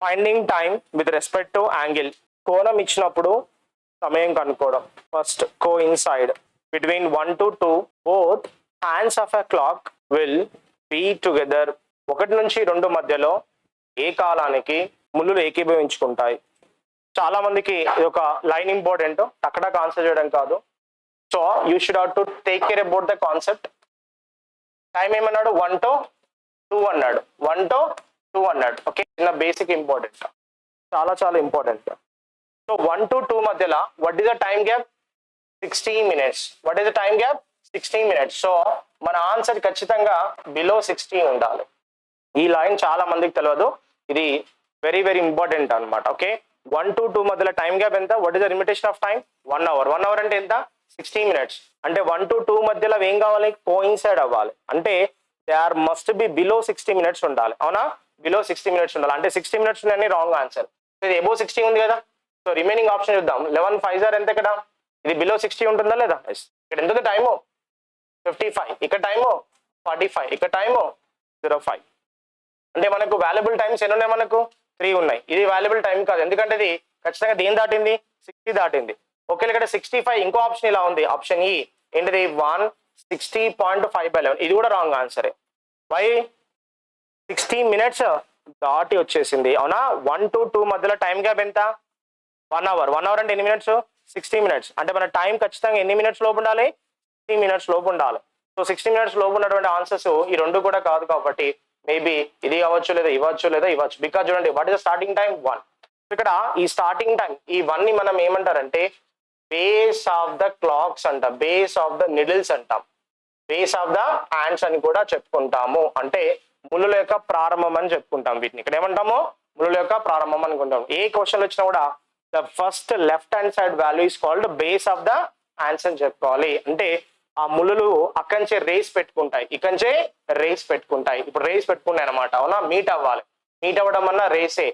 Finding time with respect to angle. కోణం ఇచ్చినప్పుడు సమయం కనుక్కోవడం. First coincide between 1 to 2 both hands of a clock will be together. 1 నుంచి 2 మధ్యలో ఏ కాలానికి ముళ్ళులు ఏకీభవించుకుంటాయి. చాలా మందికి ఇది ఒక లైన్ ఇంపార్టెంట్, అక్కడ ఆన్సర్ చేయడం కాదు. So you should have to take care about the concept. Time ఏమన్నాడు? 1 to 2 అన్నాడు. 1 to 2 అన్నాడు. ఓకే, చిన్న బేసిక్ ఇంపార్టెంట్, చాలా చాలా ఇంపార్టెంట్. సో 1 to 2 మధ్యలో what is the time gap? 16 minutes. What is the time gap? 16 minutes. So మన answer ఖచ్చితంగా below 16 ఉండాలి. ఈ లైన్ చాలా మందికి తెలియదు, ఇది వెరీ వెరీ ఇంపార్టెంట్ అనమాట. ఓకే, 1 to 2 మధ్యలో టైం గ్యాప్ ఎంత? What is the limitation of time? 1 hour. 1 hour అంటే ఎంత? 60 minutes. అంటే 1 to 2 మధ్యలో ఏం కావాలి? కోయిన్సైడ్ అవ్వాలి. అంటే they are must be below 60 minutes ఉండాలి. అవునా? బిలో 60 minutes ఉండాలి. అంటే 60 minutes ఉన్నాయని రాంగ్ ఆన్సర్. ఇది ఎబో 60 ఉంది కదా. సో రిమైనింగ్ ఆప్షన్ చూద్దాం. 11 5 ఎంత? ఇక్కడ ఇది బిలో 60 ఉంటుందా లేదా? ఇక్కడ ఎంత టైము? 55. ఇక్కడ టైము 45. ఇక్కడ టైము 05. అంటే మనకు వాల్యుబుల్ టైమ్స్ ఎన్ని ఉన్నాయి? మనకు 3 ఉన్నాయి. ఇది వాల్యుబుల్ టైం కాదు, ఎందుకంటే ఇది ఖచ్చితంగా దేని దాటింది? 60 దాటింది. ఓకే, ఇక్కడ 65. ఇంకో ఆప్షన్ ఇలా ఉంది, ఆప్షన్ ఈ ఏంటిది? 160.5/11. ఇది కూడా రాంగ్ ఆన్సరే. వై? 60 minutes దాటి వచ్చేసింది. అవునా? 1 to 2 మధ్యలో టైం గ్యాప్ ఎంత? 1 hour. 1 hour అంటే ఎన్ని మినిట్స్? 60 minutes. అంటే మన టైం ఖచ్చితంగా ఎన్ని మినిట్స్ లోపు ఉండాలి? 60 minutes లోపు ఉండాలి. సో 60 minutes లోపు ఉన్నటువంటి ఆన్సర్స్ ఈ రెండు కూడా కాదు, కాబట్టి మేబీ ఇది అవ్వచ్చు, లేదా ఇవ్వచ్చు, లేదా ఇవ్వచ్చు. బికాజ్ చూడండి, what is the starting time? 1. ఇక్కడ ఈ స్టార్టింగ్ టైం ఈ 1 ని మనం ఏమంటారంటే బేస్ ఆఫ్ ద క్లాక్స్ అంటాం, బేస్ ఆఫ్ ద నిడిల్స్ అంటాం, బేస్ ఆఫ్ ద హ్యాండ్స్ అని కూడా చెప్పుకుంటాము. అంటే ముళ్ళుల యొక్క ప్రారంభం అని చెప్పుకుంటాం వీటిని. ఇక్కడ ఏమంటాము? ముళ్ళుల యొక్క ప్రారంభం అనుకుంటాం. ఏ క్వశ్చన్ వచ్చినా కూడా the first left hand side value is called base of the hands అని చెప్పుకోవాలి. అంటే ఆ ముళ్ళులు అక్కడి రేస్ పెట్టుకుంటాయి, ఇక్కడి రేస్ పెట్టుకుంటాయి. ఇప్పుడు రేస్ పెట్టుకున్నాయి అనమాట. అవునా? మీట్ అవ్వాలి. మీట్ అవ్వడం అన్నా రేసే,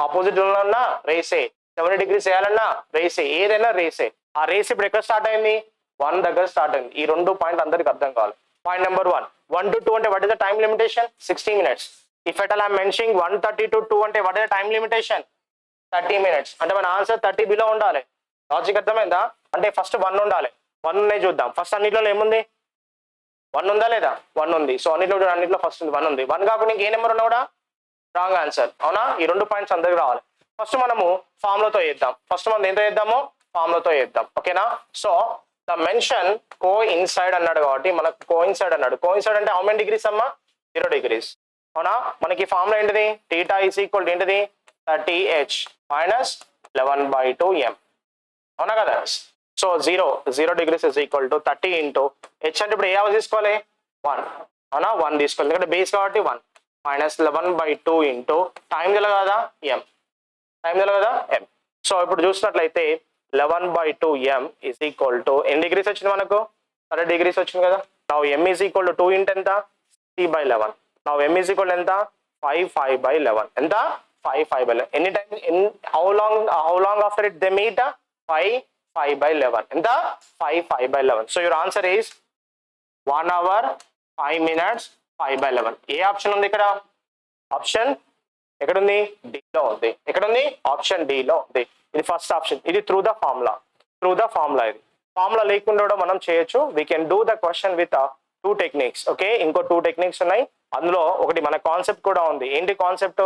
ఆపోజిట్ ఉన్నా రేసే, 70 degrees వేయాలన్నా రేసే, ఏదైనా రేసే. ఆ రేస్ ఇప్పుడు ఎక్కడ స్టార్ట్ అయింది? 1 దగ్గర స్టార్ట్ అయింది. ఈ 2 పాయింట్ అందరికి అర్థం కావాలి. పాయింట్ నెంబర్ 1, 1 to 2 అంటే what is the time limitation? 60 minutes. If at all I'm mentioning 130 to 2 అంటే what is the time limitation? 30 minutes. అంటే మన ఆన్సర్ 30 బిలో ఉండాలి. లాజిక్ అర్థమైందా? అంటే ఫస్ట్ 1 ఉండాలి. 1 ఉన్నాయి చూద్దాం. ఫస్ట్ అన్నిట్లో ఏముంది? 1 ఉందా లేదా? 1 ఉంది. సో అన్నిట్లో ఫస్ట్ ఉంది 1 ఉంది. 1 కాకుండా ఇంకే నెంబర్ ఉన్నా కూడా రాంగ్ ఆన్సర్. అవునా? ఈ 2 పాయింట్స్ అందరికి రావాలి. ఫస్ట్ మనము ఫార్ములాతో చేద్దాం. ఫస్ట్ మనం ఏంటో చేద్దాము? ఫార్ములాతో చేద్దాం. ఓకేనా? So the mention co inside అన్నాడు కాబట్టి మనకు కో ఇన్సైడ్ అన్నాడు. కో ఇన్సైడ్ అంటే హౌ మెనీ డిగ్రీస్ అమ్మా? 0 degrees. అవునా? మనకి ఫార్ములా ఏంటిది? థీటా ఈజ్ ఈక్వల్ టు ఏంటిది? 30h minus 11/2m. అవునా కదా? So 0 degrees is equal to 30 into h అంటే ఇప్పుడు ఏ అవర్స్ తీసుకోవాలి? 1. అవునా? 1 తీసుకోవాలి, ఎందుకంటే బేస్ కాబట్టి 1 మైనస్ 11/2 ఇంటూ టైం తెలియదు కదా? m. టైం తెలియదు కదా? m. సో ఇప్పుడు చూసినట్లయితే 11/2m ఇస్ ఈక్వల్ టు ఎన్ని డిగ్రీస్ వచ్చింది మనకు? 30 degrees వచ్చింది కదా. Now m is equal to 2 into ఎంత? 60/11. నౌ m ఈజ్ ఈక్వల్ ఎంత? 5/11. ఎంత? 5/11. ఎన్ని time? How long after it they meet? 5/11. ఎంత? 5/11. So your answer is 1 hour 5 minutes 5/11. A option ఉంది ఇక్కడ? ఆప్షన్ ఎక్కడుంది? డిలో ఉంది. ఎక్కడుంది? ఆప్షన్ డిలో ఉంది. ఇది ఫస్ట్ ఆప్షన్. ఇది త్రూ ద ఫార్ములా. ఇది ఫార్ములా లేకుండా కూడా మనం చేయొచ్చు. We can do the question with 2 techniques. Okay, ఇంకో 2 techniques ఉన్నాయి. అందులో ఒకటి మన కాన్సెప్ట్ కూడా ఉంది. ఏంటి concept?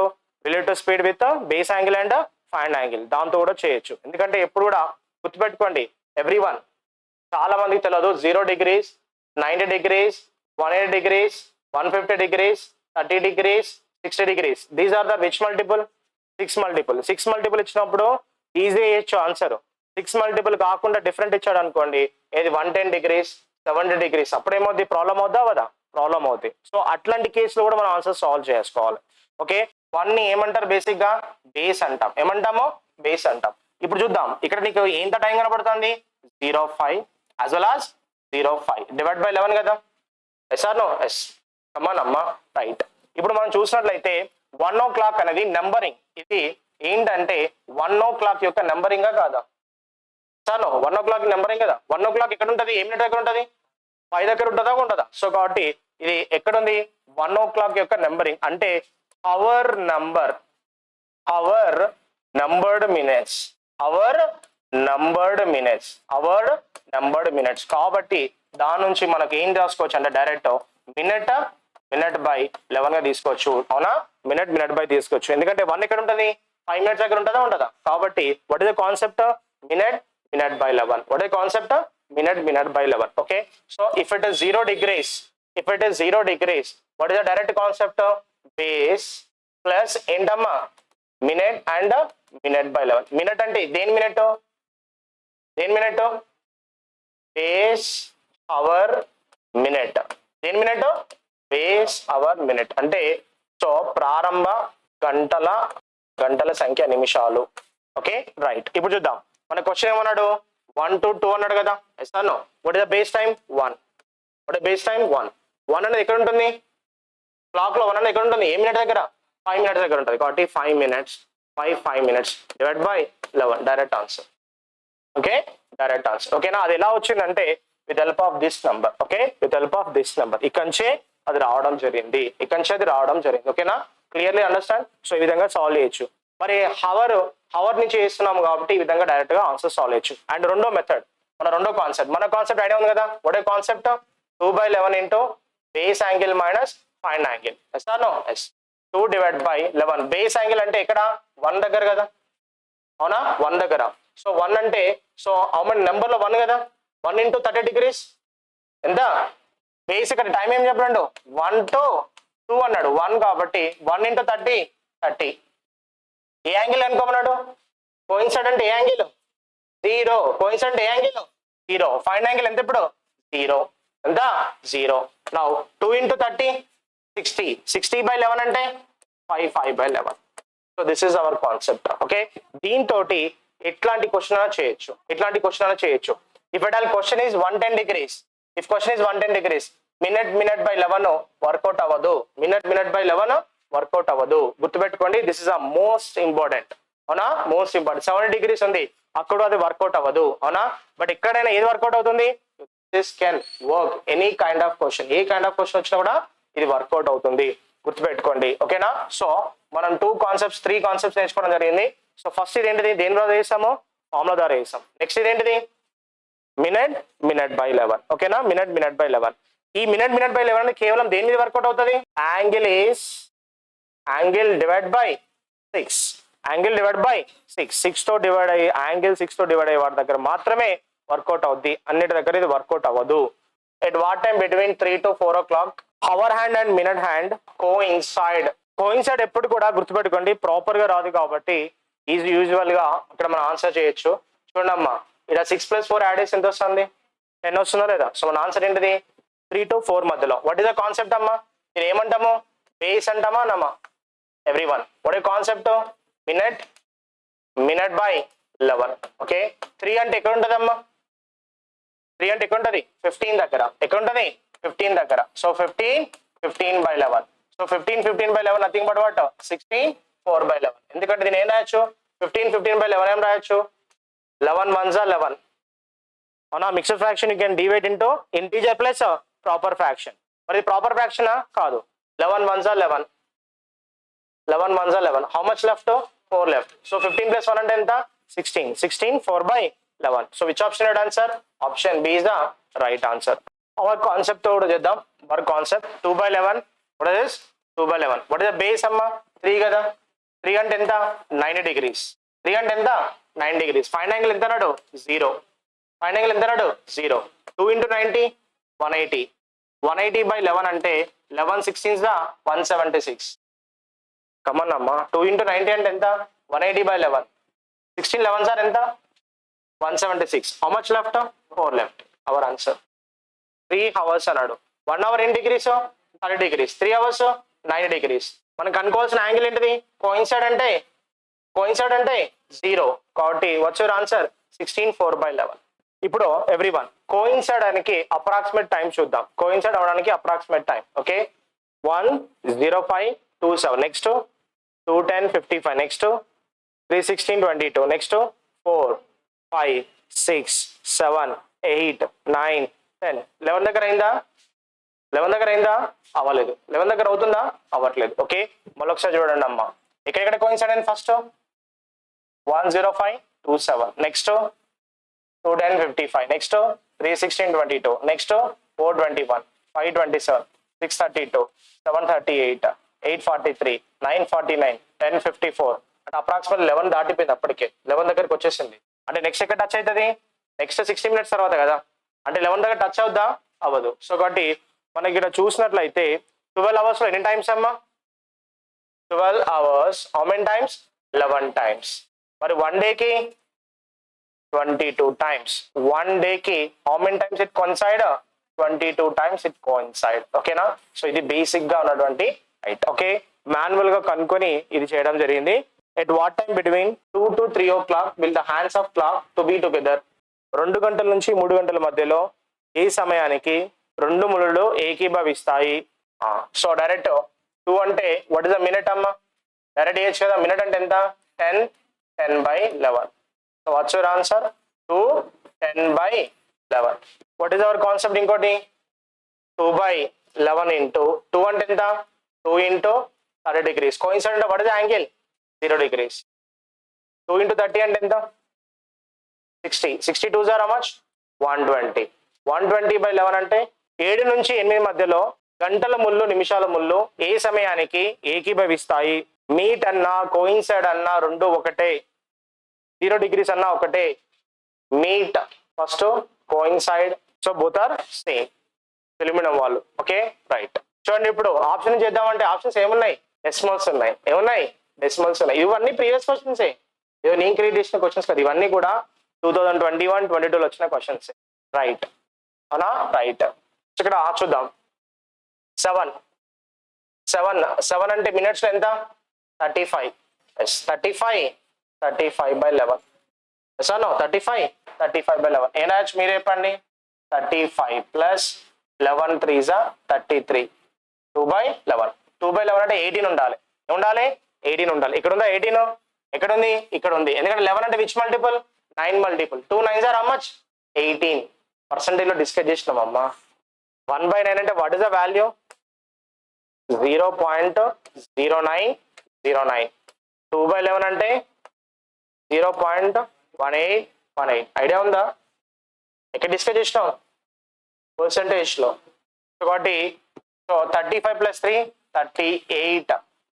Relative speed with base angle and find angle. దాంతో కూడా చేయొచ్చు. ఎందుకంటే ఎప్పుడు కూడా గుర్తుపెట్టుకోండి, ఎవ్రీవన్ చాలా మందికి తెలియదు 0 degrees, 90 degrees, 180 degrees, 150 degrees, 30 degrees, 60 degrees. These are the which multiple? 6 multiple. 6 multiple ఇచ్చినప్పుడు ఈజీ ఇవ్వచ్చు ఆన్సర్. 6 multiple కాకుండా డిఫరెంట్ ఇచ్చాడు అనుకోండి, ఏది 110 degrees, 70 degrees, అప్పుడు ఏమవుద్ది? ప్రాబ్లం అవుద్దా కదా? ప్రాబ్లం అవుద్ది. సో అట్లాంటి కేసులో కూడా మనం ఆన్సర్ సాల్వ్ చేసుకోవాలి. ఓకే, 1 ని ఏమంటారు? బేసిక్ గా బేస్ అంటాం. ఏమంటాము? బేస్ అంటాం. ఇప్పుడు చూద్దాం, ఇక్కడ నీకు ఎంత టైం కనబడుతుంది? 0.5 as well as 0.5 divide by 11 కదా. Yes or no? Yes. Come on అమ్మా, రైట్. ఇప్పుడు మనం చూసినట్లయితే 1 o'clock అనేది నెంబరింగ్. ఇది ఏంటంటే 1 o'clock యొక్క నెంబరింగా కాదా? సార్ నో, 1 o'clock నెంబరింగ్ కదా. 1 o'clock ఎక్కడ ఉంటుంది? ఏ మినిట్ దగ్గర ఉంటుంది? 5 దగ్గర ఉంటుందా? సో కాబట్టి ఇది ఎక్కడుంది? 1 o'clock యొక్క నెంబరింగ్ అంటే hour number. Hour numbered minutes, hour numbered minutes, hour numbered minutes. కాబట్టి దాని నుంచి మనకి ఏం రాసుకోవచ్చు అంటే డైరెక్ట్ మినిట్ మినిట్ బై 11 గా తీసుకోవచ్చు. అవునా, మినిట్ బై తీసుకోవచ్చు. ఎందుకంటే 1 ఎక్కడ ఉంటుంది, 5 minutes దగ్గర ఉంటుందా ఉండదా. కాబట్టి what is the concept, minute by 11. What is concept, minute by 11. Okay, so if it is 0 degrees, if it is 0 degrees, what is the direct concept, base plus ఏంటమ్మా minute and minute by 11. Minute అంటే దేని minute, దేని minute, base hour minute, దేని minute, base hour minute. అంటే so ప్రారంభ గంటల గంటల సంఖ్య నిమిషాలు. Okay right. ఇప్పుడు చూద్దాం మన క్వశ్చన్ ఏమన్నాడు, 1 to 2 అన్నాడు కదా. Yes or no. What is the base time, 1. What is base time, 1. 1 అనేది ఎక్కడ ఉంటుంది, క్లాక్ లో 1 అనేది ఎక్కడ ఉంటుంది, ఏ మినిట్ దగ్గర, 5 minutes దగ్గర ఉంటుంది. కాబట్టి 5 minutes, 5 minutes divide by 11, direct answer. Okay, direct answer. ఓకేనా, అది ఎలా వచ్చిందంటే with help of this number. Okay, with help of this number ఇక్కడి నుంచే అది రావడం జరిగింది, ఇక్కడి నుంచి అది రావడం జరిగింది. ఓకేనా, క్లియర్లీ అండర్స్టాండ్. సో ఈ విధంగా సాల్వ్ చేయొచ్చు. మరి హవర్ నుంచి చేస్తున్నాము కాబట్టి ఈ విధంగా డైరెక్ట్ గా ఆన్సర్ సాల్వ్ చేయొచ్చు. అండ్ రెండో మెథడ్, మన కాన్సెప్ట్ ఐడియా ఉంది కదా. What a concept, 2/11 into base angle minus find angle. Yes or no, yes. 2 divided by 11. Base angle అంటే ఇక్కడ 1 దగ్గర కదా, అవునా, 1 దగ్గర. సో 1 అంటే సో అవును నెంబర్ లో 1 కదా, 1 into 30 degrees ఎంత, బేస్ ఇక్కడ టైం ఏం చెప్పండు, 1 to 2 అన్నాడు. 1 కాబట్టి 1 into 30, 30. ఏ యాంగిల్ అనుకోమన్నాడు, కోయిన్సైడ్ అంటే ఏ యాంగిల్, 0. కోయిన్సైడ్ అంటే ఏ యాంగిల్, 0. ఫైండ్ యాంగిల్ ఎంత ఇప్పుడు, 0. ఎంత, 0. Now 2 into 30, 60. 60/11 అంటే 5/11. So this is our concept. Okay, దీంతో ఎట్లాంటి క్వశ్చన్ అయినా చేయొచ్చు. If at all question is 110 degrees, if question is 110 degrees, minute by 11 work out అవ్వదు, మినిట్ బై 11 వర్కౌట్ అవ్వదు. గుర్తుపెట్టుకోండి, this is a most important. అవునా, మోస్ట్ ఇంపార్టెంట్. 70 degrees ఉంది, అక్కడ అది వర్కౌట్ అవ్వదు. అవునా, బట్ ఎక్కడైనా ఏది వర్కౌట్ అవుతుంది, this can work any kind of question, A kind of question వచ్చినా కూడా ఇది వర్కౌట్ అవుతుంది. గుర్తుపెట్టుకోండి. ఓకేనా, సో మనం 3 కాన్సెప్ట్స్ నేర్చుకోవడం జరిగింది. సో ఫస్ట్ ఇది ఏంటిది, దేని ద్వారా చేసాము, ఫార్ములా ద్వారా చేసాం. నెక్స్ట్ ఇది ఏంటిది, మినిట్ బై 11. ఓకేనా, మినిట్ బై 11. ఈ మినిట్ బై 11 కేవలం దేని మీద వర్కౌట్ అవుతుంది, angle divide by 6, angle divide by 6 తో డివైడ్ అయ్యి యాంగిల్ 6 తో డివైడ్ అయ్యే వాటి దగ్గర మాత్రమే వర్కౌట్ అవుద్ది, అన్నిటి దగ్గర ఇది వర్కౌట్ అవ్వదు. At what time, between 3 to 4 o'clock. Hour hand and minute hand coincide ఎప్పుడు కూడా గుర్తుపెట్టుకోండి, ప్రాపర్ గా రాదు కాబట్టి యూజువల్ గా ఇక్కడ మనం ఆన్సర్ చేయొచ్చు. చూడమ్మా, ఇక్కడ 6 + 4 యాడ్ చేసి ఎంత వస్తుంది, 10 వస్తుందా లేదా. సో మన ఆన్సర్ ఏంటిది, 3 to 4 మధ్యలో. వాట్ ఇస్ ద కాన్సెప్ట్ అమ్మా, నేను ఏమంటాము, బేస్ అంటామా నమ్మా, every one. What is concept, minute by 11. Okay, 3 అంటే ఎక్కడ ఉంటుంది అమ్మా, 3 అంటే ఎక్కడ ఉంటుంది, 15 దగ్గర. ఎక్కడ ఉంటుంది, 15 దగ్గర. So 15/11. So 15/11 nothing but what, 16/4/11. ఎందుకంటే దీని ఏం రాయొచ్చు, 15/11 ఏం రాయొచ్చు, 11 ones are 11. అవునా, mixed fraction you can divide into integer plus proper fraction. మరి ప్రాపర్ ఫ్రాక్షన్ కాదు, 11 ones are 11. 11 ones are 11. How much left, 4 left. So 15 + 1 అంటే ఎంత, 16. 16/4/11. So which option right answer, option B is the right answer. Our concept కూడా చేద్దాం. Our concept 2/11. What is 2/11. What is the base అమ్మా, 3 కదా. 3 అంటే ఎంత, 90 degrees. 3 అంటే ఎంత, 9 degrees. ఫైండ్ యాంగిల్ ఎంత అన్నాడు, 0. ఫైండ్ యాంగిల్ ఎంత అన్నాడు, 0. 2 into 90, 180. 180/11 అంటే 11 16s 176. కమన్ అమ్మా, 2 into 90 అంటే ఎంత, 180/11. 16 11s are ఎంత, 176. How much left, 4 left. Our answer 3 hours అన్నాడు. 1 hour ఎన్ని డిగ్రీస్, 30 degrees. 3 hours 90 degrees. మనం కనుక్కోవాల్సిన యాంగిల్ ఏంటిది, కోయిన్సైడ్ అంటే 0. కాబట్టి వాట్స్ యువర్ ఆన్సర్, 16/4/11. ఇప్పుడు ఎవ్రీ వన్ కోయిన్సైడ్ అనికి అప్రాక్సిమేట్ టైం చూద్దాం. కోయిన్సైడ్ అవడానికి approximate time. Okay, 1:05:27. Next 2:10:55. Next 3:16:22. Next 4 5 6 7 8 9 10. 11 దగ్గర అయిందా, 11 దగ్గర అయిందా, అవ్వలేదు. 11 దగ్గర అవుతుందా, అవ్వట్లేదు. ఓకే, మళ్ళీ ఒకసారి చూడండి అమ్మా, ఎక్కడెక్కడ కోయిన్సైడ్ అయింది ఫస్ట్ 10527, నెక్స్ట్ 21055, నెక్స్ట్ 31622, నెక్స్ట్ 421, 527, 632, 738, 843, 949, 1054 అంటే అప్రాక్సిమేట్ 11 దాటిపోయింది. అప్పటికే 11 దగ్గరికి వచ్చేసింది. అంటే నెక్స్ట్ ఎక్కడ టచ్ అవుతుంది? నెక్స్ట్ 60 మినిట్స్ తర్వాత కదా. అంటే 11 దగ్గర టచ్ అవుద్దా? అవ్వదు. సో కాబట్టి మనకి ఇక్కడ చూసినట్లయితే 12 అవర్స్ లో ఎన్ని టైమ్స్ అమ్మా? 12 hours how many times? 11 times. మరి వన్ డేకి 22 టైమ్స్. వన్ డేకి how many times it coincide? 22 times it coincide. ఓకేనా? సో ఇది బేసిక్ గా ఉన్నటువంటి రైట్. ఓకే, మాన్యువల్ గా కనుక్కొని ఇది చేయడం జరిగింది. At what time between 2 to 3 o'clock will the hands of clock to be together? 2 గంటల నుంచి 3 గంటల మధ్యలో ఏ సమయానికి రెండు ముళ్ళు ఏకీభవిస్తాయి? సో డైరెక్ట్ 2 అంటే వాట్ ఇస్ ద మినిట్ అమ్మా? డైరెక్ట్ చేయొచ్చు కదా. మినిట్ అంటే ఎంత? 10, 10/11. So what's your answer? 2, 10/11. What is our concept? ఇంకోటి 2/11 ఇంటూ 2 అంటే ఎంత? 2 into 30 degrees. కోయిన్సైడ్ అంటే what is the angle? 0 degrees. 2 into 30 అంటే ఎంత? 60. 60 2s are how much? 120. 120/11 అంటే 7 నుంచి 8 మధ్యలో గంటల ముళ్ళు నిమిషాల ముళ్ళు ఏ సమయానికి ఏకీభవిస్తాయి? మీట్ అన్నా కోయిన్సైడ్ అన్నా రెండు ఒకటే. 0 degrees అన్నా ఒకటే. Meet first, coincide, so both are same. ఎలిమినం వాళ్ళు. Okay right. చూడండి ఇప్పుడు ఆప్షన్ చేద్దామంటే ఆప్షన్స్ ఏమున్నాయి? డెసిమల్స్ ఉన్నాయి. ఏమున్నాయి? డెసిమల్స్ ఉన్నాయి. ఇవన్నీ ప్రీవియస్ క్వశ్చన్స్. ఇవి నేను క్రియేట్ చేసిన క్వశ్చన్స్ కదా. ఇవన్నీ కూడా 2021, 22లో వచ్చిన క్వశ్చన్స్. రైట్ అవునా? రైట్. ఇక్కడ చూద్దాం. 7 అంటే మినిట్స్ లో ఎంత? 35. 35/11. Sir no 35/11. ఏం రాయొచ్చు మీరు చెప్పండి? 35 ప్లస్ 11 3s 33. 2/11. 2/11 అంటే 18 ఉండాలి. ఉండాలి 18 ఉండాలి. ఇక్కడ ఉందా 18? ఎక్కడ ఉంది? ఇక్కడ ఉంది. ఎందుకంటే 11 అంటే which multiple? 9 multiple. 2 9s are how much? 18. Percentage లో డిస్కస్ చేసినాం అమ్మా. 1/9 అంటే వాట్ ఇస్ ద వాల్యూ? 0.0909. 2/11 అంటే 0.1818. ఐడియా ఉందా? ఎక్కడ డిస్కస్ చేసినాం? పర్సెంటేజ్ లో. కాబట్టి సో 35 + 3 38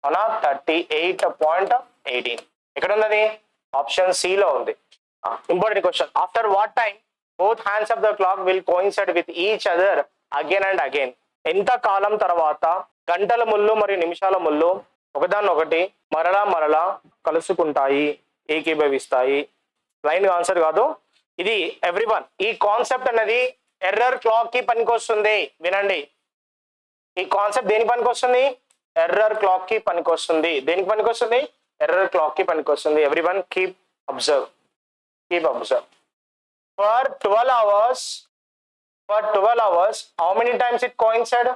అవునా? 38.18. ఎక్కడ ఉన్నది? ఆప్షన్ సి లో ఉంది. Important question. After what time both hands of the clock will coincide with each other again and again? ఎంత కాలం తర్వాత గంటల ముళ్ళు మరియు నిమిషాల ముళ్ళు ఒకదాన్నొకటి మరలా కలుసుకుంటాయి, ఏకీభవిస్తాయి? లైన్ ఆన్సర్ కాదు ఇది. ఎవ్రీవన్ ఈ కాన్సెప్ట్ అనేది ఎర్రర్ క్లాక్ కి పనికొస్తుంది. వినండి, ఈ కాన్సెప్ట్ దేనికి పనికొస్తుంది? ఎర్రర్ క్లాక్ కి పనికొస్తుంది. దేనికి పనికొస్తుంది? ఎర్రర్ క్లాక్ కి పనికొస్తుంది. Everyone keep observe. For 12 hours, how many times it coincide?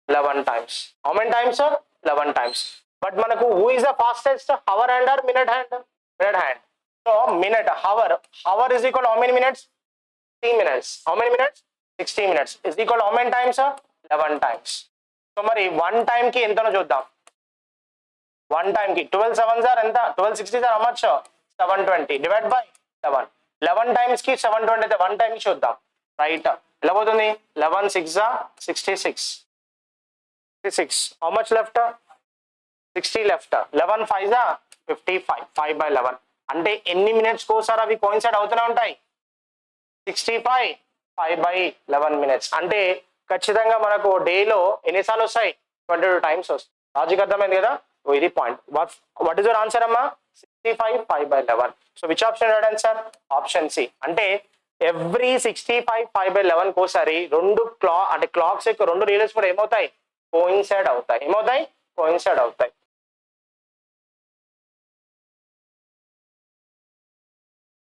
11 times. How many times, sir? 11 times. But manaku who is the fastest? Hour hand or minute hand? Minute hand. So minute, hour is equal to how many minutes? 60 minutes. How many minutes? 60 minutes is equal to how many times, sir? 11 times. So మరి 1 time కి ఎంతనో చూద్దాం. 1 time కి 12 7s are ఎంత? 12 60s are how much? 720 divide by 11. 11 times కి 720 అయితే 1 time కి చూద్దాం. రైట్. ఎలా పోతుంది? 11 6 66. 66. How much left? 60 left. 11 5 55. 5/11. అంటే ఎన్ని మినిట్స్ కోసారి అవి కోయిన్సైడ్ అవుతూనే ఉంటాయి? 65 5/11 మినిట్స్. అంటే ఖచ్చితంగా మనకు డేలో ఎన్నిసార్లు వస్తాయి? 22 టైమ్స్ వస్తాయి. లాజిక్ అర్థమైంది కదా? ఇది point. What is your answer అమ్మా? 65 5/11. So which option right answer? Option C. అంటే ఎవ్రీ 65 5/11 కోసారి రెండు క్లాక్స్ యొక్క రెండు రీలర్స్ కూడా ఏమవుతాయి? కోయిన్సైడ్ అవుతాయి. ఏమవుతాయి? కోయిన్సైడ్ అవుతాయి.